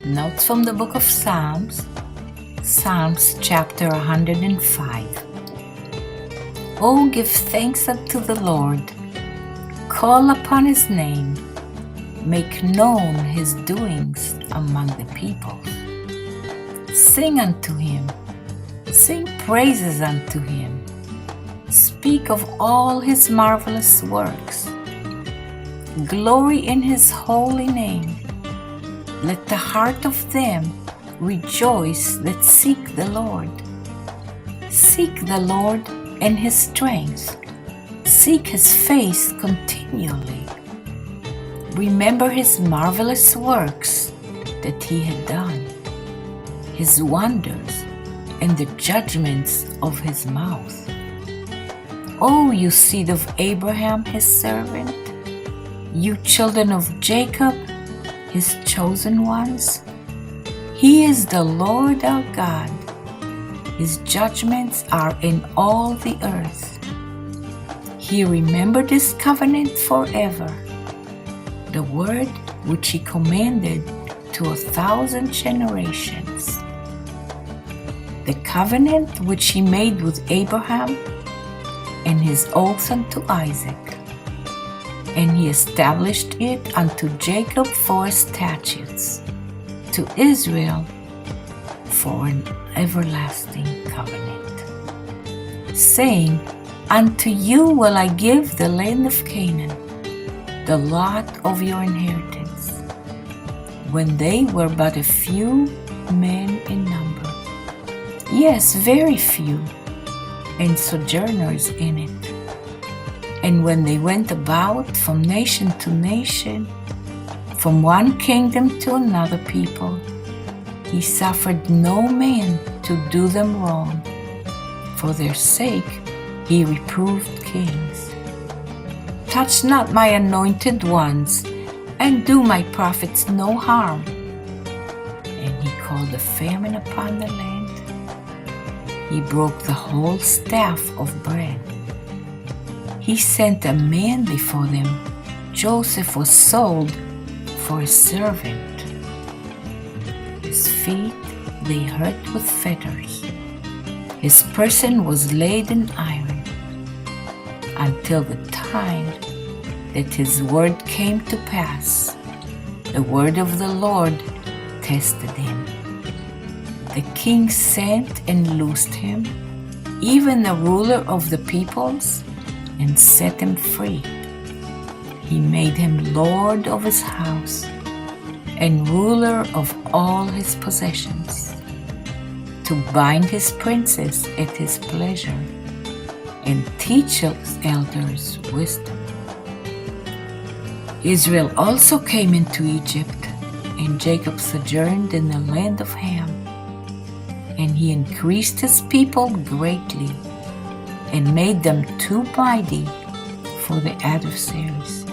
Notes from the book of Psalms, Psalms chapter 105. Oh, give thanks unto the Lord, call upon his name, make known his doings among the peoples. Sing unto him, sing praises unto him, speak of all his marvelous works. Glory in his holy name. Let the heart of them rejoice that seek the Lord. Seek the Lord and his strength. Seek his face continually. Remember his marvelous works that he had done, his wonders and the judgments of his mouth. O you seed of Abraham his servant, you children of Jacob, his chosen ones. He is the Lord our God. His judgments are in all the earth. He remembered his covenant forever, the word which he commanded to 1,000 generations. The covenant which he made with Abraham and his oath unto Isaac. And he established it unto Jacob for statutes, to Israel for an everlasting covenant, saying, Unto you will I give the land of Canaan, the lot of your inheritance, when they were but a few men in number, yes, very few, and sojourners in it. And when they went about from nation to nation, from one kingdom to another people, he suffered no man to do them wrong. For their sake he reproved kings. Touch not my anointed ones, and do my prophets no harm. And he called a famine upon the land. He broke the whole staff of bread. He sent a man before them. Joseph was sold for a servant. His feet they hurt with fetters. His person was laid in iron, until the time that his word came to pass. The word of the Lord tested him. The king sent and loosed him, even the ruler of the peoples, and set him free. He made him lord of his house and ruler of all his possessions, to bind his princes at his pleasure and teach his elders wisdom. Israel also came into Egypt, and Jacob sojourned in the land of Ham. And he increased his people greatly, and made them too mighty for the adversaries.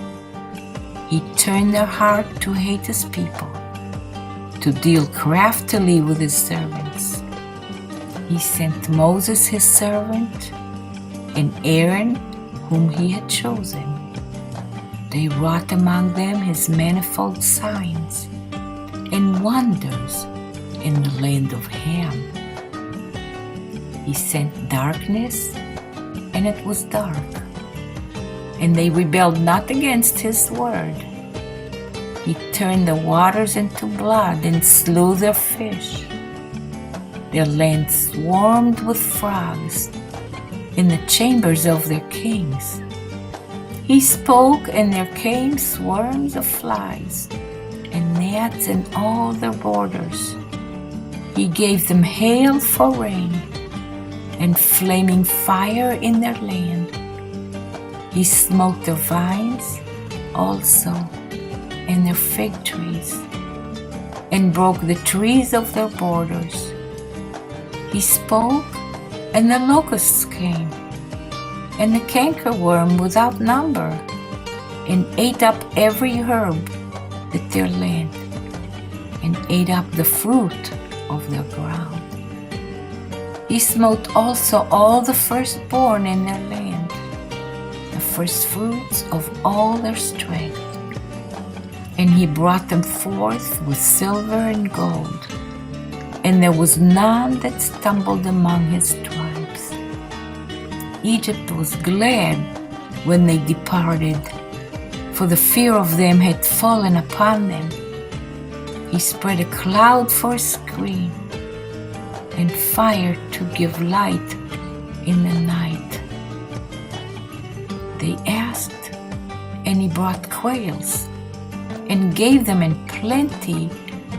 He turned their heart to hate his people, to deal craftily with his servants. He sent Moses his servant, and Aaron whom he had chosen. They wrought among them his manifold signs and wonders in the land of Ham. He sent darkness, and it was dark, and they rebelled not against his word. He turned the waters into blood and slew their fish. Their land swarmed with frogs in the chambers of their kings. He spoke, and there came swarms of flies and gnats in all their borders. He gave them hail for rain, and flaming fire in their land. He smote their vines also, and their fig trees, and broke the trees of their borders. He spoke, and the locusts came, and the cankerworm without number, and ate up every herb at their land, and ate up the fruit of their ground. He smote also all the firstborn in their land, the firstfruits of all their strength. And he brought them forth with silver and gold, and there was none that stumbled among his tribes. Egypt was glad when they departed, for the fear of them had fallen upon them. He spread a cloud for a screen, and fire to give light in the night. They asked, and he brought quails, and gave them in plenty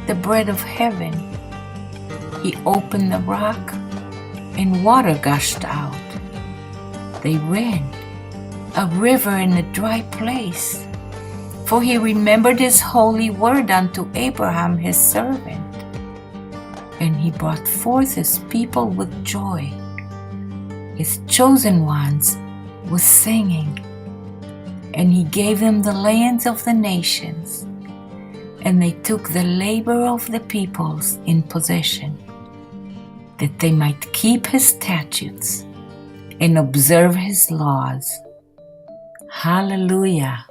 the bread of heaven. He opened the rock, and water gushed out. They ran, a river in a dry place, for he remembered his holy word unto Abraham his servant. And he brought forth his people with joy, his chosen ones with singing. And he gave them the lands of the nations, and they took the labor of the peoples in possession, that they might keep his statutes and observe his laws. Hallelujah.